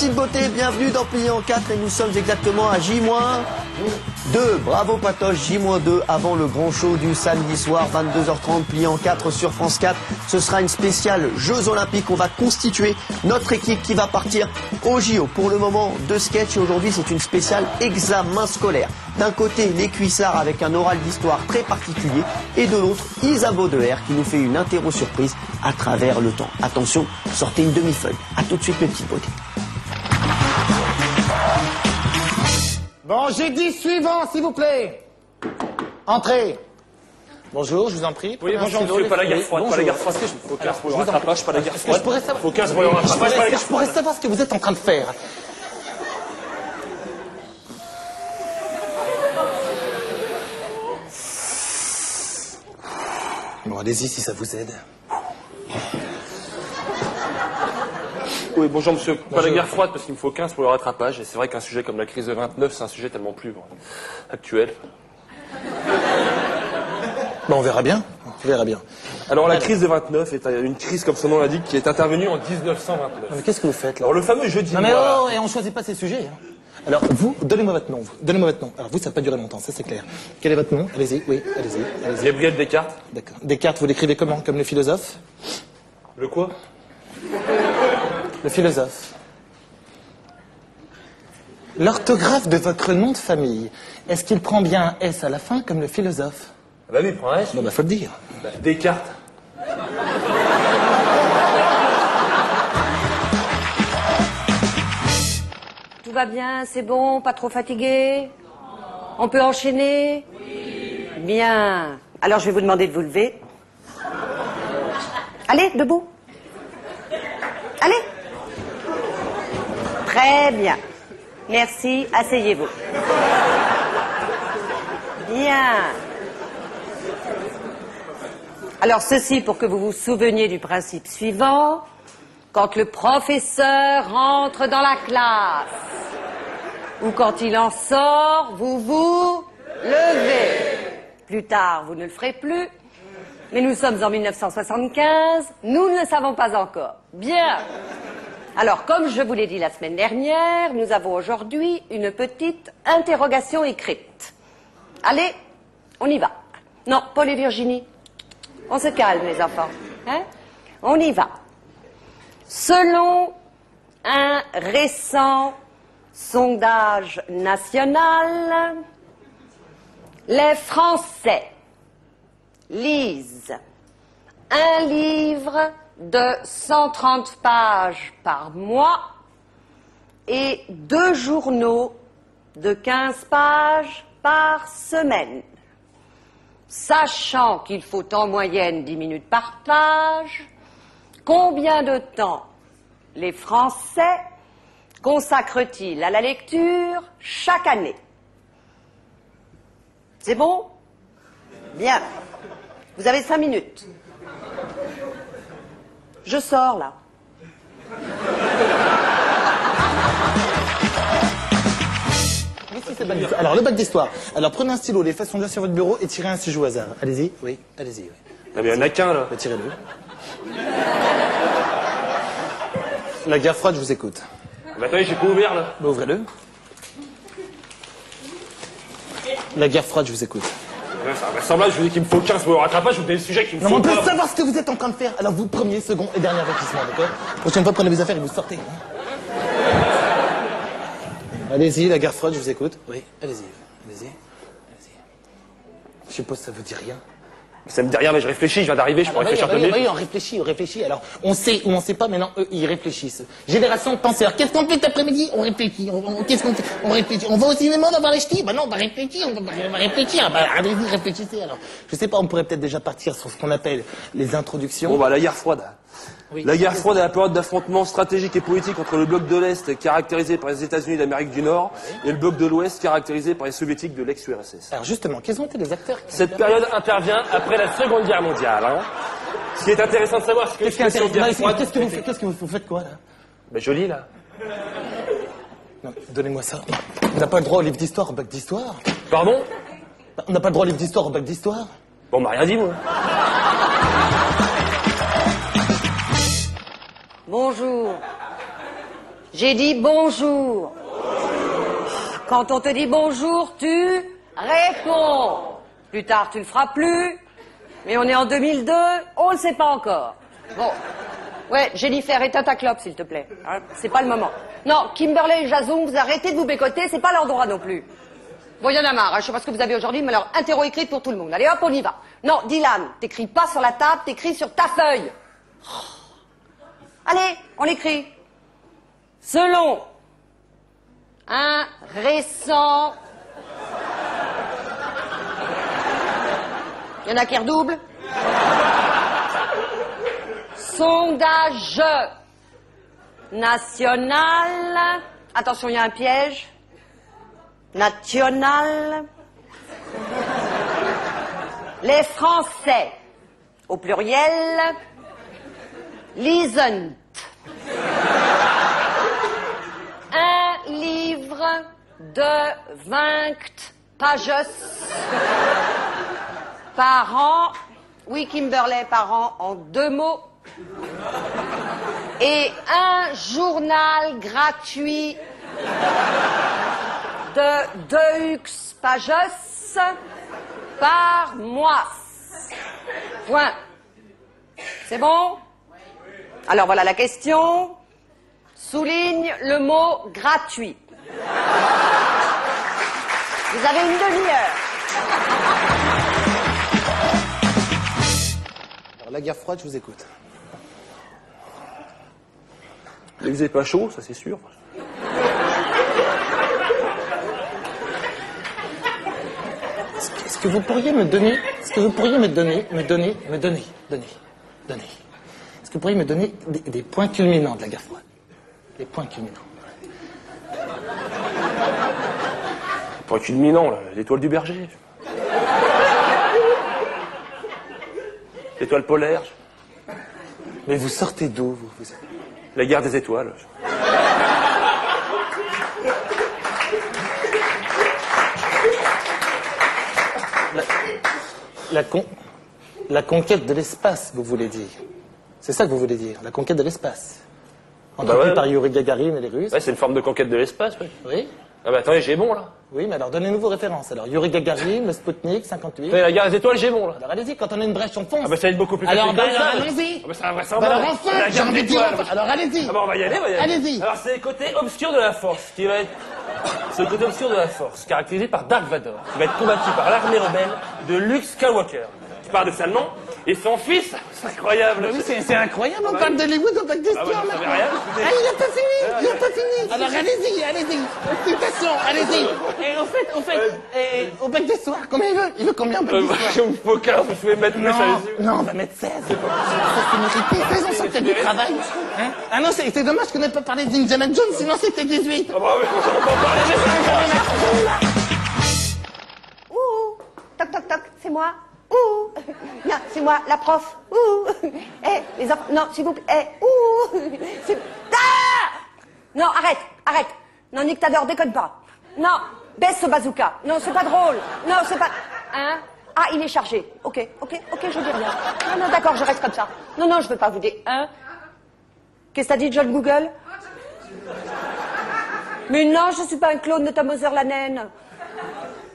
petites beautés, bienvenue dans Pliant 4 et nous sommes exactement à J-2. Bravo Patoche, J-2 avant le grand show du samedi soir, 22h30, Pliant 4 sur France 4. Ce sera une spéciale Jeux Olympiques. On va constituer notre équipe qui va partir au JO. Pour le moment, 2 sketchs et aujourd'hui c'est une spéciale examen scolaire. D'un côté, les cuissards avec un oral d'histoire très particulier et de l'autre, Isa Baudelaire qui nous fait une interro surprise à travers le temps. Attention, sortez une demi-feuille. À tout de suite mes petites beautés. Bon, j'ai dit suivant, s'il vous plaît. Entrez. Bonjour, je vous en prie. Oui, bonjour monsieur, pas la guerre froide, pas la guerre froide. Faut 15 pour le rattrapage, pas la guerre froide. Faut 15 pour le rattrapage, pas la guerre froide. Je pourrais savoir ce que vous êtes en train de faire. Bon, allez-y si ça vous aide. Oui, bonjour monsieur, pas la guerre froide parce qu'il me faut 15 pour le rattrapage. Et c'est vrai qu'un sujet comme la crise de 29, c'est un sujet tellement plus actuel. Bon, on verra bien. On verra bien. Alors la crise de 29 est une crise, comme son nom l'indique, qui est intervenue en 1929. Mais qu'est-ce que vous faites là? Alors le fameux jeudi. Non mais oh, et on choisit pas ces sujets. Hein. Alors vous, donnez-moi votre nom. Donnez-moi votre nom. Alors vous, ça va pas durer longtemps, ça c'est clair. Quel est votre nom? Allez-y, oui, allez-y. Gabriel Descartes. D'accord. Descartes, vous l'écrivez comment? Comme le philosophe? Le quoi? Le philosophe. L'orthographe de votre nom de famille, est-ce qu'il prend bien un S à la fin comme le philosophe? Bah oui, prends un S. Bon bah faut le dire. Bah, Descartes. Tout va bien, c'est bon, pas trop fatigué? On peut enchaîner? Oui. Bien. Alors je vais vous demander de vous lever. Allez, debout. Allez. Très bien. Merci, asseyez-vous. Bien. Alors ceci pour que vous vous souveniez du principe suivant. Quand le professeur rentre dans la classe ou quand il en sort, vous vous levez. Plus tard, vous ne le ferez plus. Mais nous sommes en 1975, nous ne le savons pas encore. Bien. Alors, comme je vous l'ai dit la semaine dernière, nous avons aujourd'hui une petite interrogation écrite. Allez, on y va. Non, Paul et Virginie. On se calme, les enfants. Hein? On y va. Selon un récent sondage national, les Français lisent un livre de 130 pages par mois et 2 journaux de 15 pages par semaine. Sachant qu'il faut en moyenne 10 minutes par page, combien de temps les Français consacrent-ils à la lecture chaque année? C'est bon? Bien. Vous avez 5 minutes. Je sors, là. Alors, le bac d'histoire. Alors, prenez un stylo, les façons de sur votre bureau et tirez un sujet au hasard. Allez-y. Oui, allez-y. Oui. Ah, mais il n'y en a qu'un, là. Bah, tirez-le. La guerre froide, je vous écoute. Bah, attendez, j'ai pas ouvert, là. Bah, ouvrez-le. La guerre froide, je vous écoute. Ouais, c'est un vraisemblable, je vous dis qu'il me faut 15 pour le rattrapage, je vous donne le sujet qu'il me Non, faut mais on peut pas. savoir ce que vous êtes en train de faire. Alors, vous, premier, second et dernier avertissement, d'accord? Prochaine fois, prenez vos affaires et vous sortez. Allez-y, la guerre froide, je vous écoute. Oui, allez-y. Allez-y. Je suppose que ça vous dit rien. Ça me dit rien, mais je réfléchis, je viens d'arriver, je peux réfléchir un peu mieux. Oui, on réfléchit. Alors, on sait ou on sait pas, mais non, eux, ils réfléchissent. Génération de penseurs. Qu'est-ce qu'on fait cet après-midi? On réfléchit. Qu'est-ce qu'on fait? On réfléchit. On va au cinéma, on va voir les ch'tis? Bah non, on va réfléchir. On va réfléchir. Bah, allez-y, réfléchissez. Alors, je sais pas, on pourrait peut-être déjà partir sur ce qu'on appelle les introductions. Bon, bah, la guerre froide. Oui. La guerre froide est la période d'affrontement stratégique et politique entre le bloc de l'Est, caractérisé par les États-Unis d'Amérique du Nord, et le bloc de l'Ouest, caractérisé par les Soviétiques de l'ex-URSS. Alors justement, quels ont été les acteurs qui Cette période intervient après la Seconde Guerre mondiale. Hein. Ce qui est intéressant de savoir, c'est que l'expression guerre froide... Qu'est-ce que vous faites quoi, là? Ben, joli, là. Non, donnez-moi ça. On n'a pas le droit au livre d'histoire au bac d'histoire. Pardon? On n'a pas le droit au livre d'histoire au bac d'histoire. Bon, on m'a rien dit, moi. Bonjour. J'ai dit bonjour. Quand on te dit bonjour, tu réponds. Plus tard, tu le feras plus. Mais on est en 2002, on ne sait pas encore. Bon. Ouais, Jennifer, éteins ta clope, s'il te plaît. Hein, c'est pas le moment. Non, Kimberley et Jason, vous arrêtez de vous bécoter, c'est pas l'endroit non plus. Bon, il y en a marre, hein, je sais pas ce que vous avez aujourd'hui, mais alors, interro écrite pour tout le monde. Allez, hop, on y va. Non, Dylan, t'écris pas sur la table, t'écris sur ta feuille. Allez, on l'écrit. Selon un récent... Il y en a qui redoublent. Sondage national. Attention, il y a un piège. National. Les Français, au pluriel, lisen. Un livre de 20 pages par an. Oui, Kimberley, par an, en 2 mots. Et un journal gratuit de 2 pages par mois. Point. C'est bon? Alors voilà la question. Souligne le mot gratuit. Vous avez une demi-heure. Alors, la guerre froide, je vous écoute. Il faisait pas chaud, ça c'est sûr. Est-ce que vous pourriez me donner, est-ce que vous pourriez me donner, est-ce que vous pourriez me donner des points culminants de la guerre froide? Des points culminants. Point culminant, là, l'étoile du berger. L'étoile polaire. Mais vous sortez d'où, vous? La guerre des étoiles. La conquête de l'espace, vous voulez dire. C'est ça que vous voulez dire, la conquête de l'espace. Entrepris par Yuri Gagarin et les Russes. Ouais, c'est une forme de conquête de l'espace, oui. Oui. Ah bah attendez, j'ai bon, là. Oui, mais alors donnez-nous vos références. Alors, Yuri Gagarin, le Sputnik, 58. La guerre des étoiles, j'ai bon, là. Alors allez-y, quand on a une brèche, on fonce. Ah bah ça va être beaucoup plus facile. Alors, comme ça. allons-y. Ah bah ça va Bah vraisemblable. alors enfin, La j'ai guerre envie de des dire, étoiles. alors allez-y. Ah bah on va y aller, Allez-y. Alors c'est le côté obscur de la force qui va être... C'est le côté obscur de la force, caractérisé par Dark Vador, qui va être combattu par l'armée rebelle de Luke Skywalker. Paradoxalement, et son fils, c'est incroyable. Oui, c'est incroyable, on parle d'Hollywood, on parle d'histoire. Ah bah, ça fait rien, Ah, il n'a pas fini, il n'a pas fini. Alors allez-y. Citation, allez-y. Et au bec d'histoire, combien il veut? Il veut combien au bec d'histoire? Il faut 15, vous pouvez mettre plus à les yeux. Non, on va mettre 16. C'est mérité, 16 ans, ça fait du travail. Hein? Ah non, c'est dommage qu'on n'ait pas parlé d'Indiana Jones, sinon c'était 18. Ah bah oui, on peut en parler. Ouh, toc toc toc, c'est moi. Ouh, non, c'est moi, la prof. Ouh, les enfants, non, s'il vous plaît. Ouh, c'est... Ah! Non, arrête. Non, Nick Tador, déconne pas. Non, baisse ce bazooka. Non, c'est pas drôle. Non, c'est pas... Hein? Ah, il est chargé. Ok, je dis rien. Non, d'accord, je reste comme ça. Non, je veux pas vous dire. Hein? Qu'est-ce que t'as dit, John Google? Mais non, je suis pas un clone de Tom Hauser, la naine.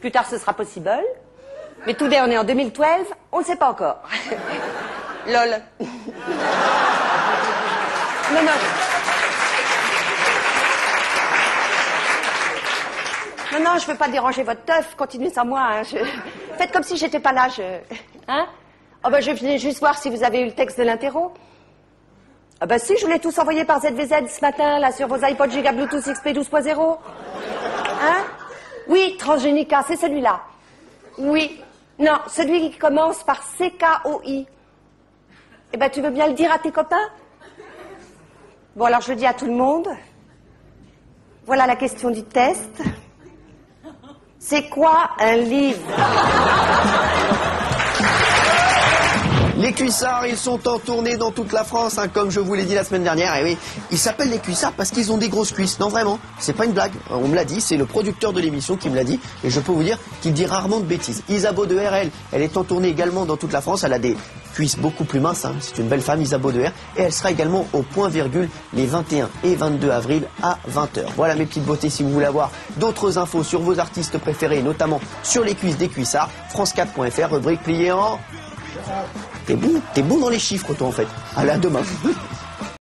Plus tard, ce sera possible. Mais tout on est en 2012, on ne sait pas encore. Lol. Non, je veux pas déranger votre teuf, continuez sans moi. Hein. Faites comme si j'étais pas là. Hein? Oh ben, je venais juste voir si vous avez eu le texte de l'interro. Ah ben si, je vous l'ai tous envoyé par ZVZ ce matin, là, sur vos iPods Giga Bluetooth XP 12.0. Hein? Oui, Transgénica, c'est celui-là. Oui. Non, celui qui commence par CKOI. Eh ben, tu veux bien le dire à tes copains? Bon, alors je le dis à tout le monde. Voilà la question du test. C'est quoi un livre? Les Cuissards, ils sont en tournée dans toute la France, hein, comme je vous l'ai dit la semaine dernière. Et oui, ils s'appellent les Cuissards parce qu'ils ont des grosses cuisses. Non, vraiment, c'est pas une blague. On me l'a dit, c'est le producteur de l'émission qui me l'a dit. Et je peux vous dire qu'il dit rarement de bêtises. Isabeau de R, elle est en tournée également dans toute la France. Elle a des cuisses beaucoup plus minces. Hein. C'est une belle femme, Isabeau de R. Et elle sera également au point virgule les 21 et 22 avril à 20h. Voilà mes petites beautés. Si vous voulez avoir d'autres infos sur vos artistes préférés, notamment sur les cuisses des Cuissards, france4.fr, rubrique pliée en... T'es bon dans les chiffres, toi, en fait. Allez, à demain.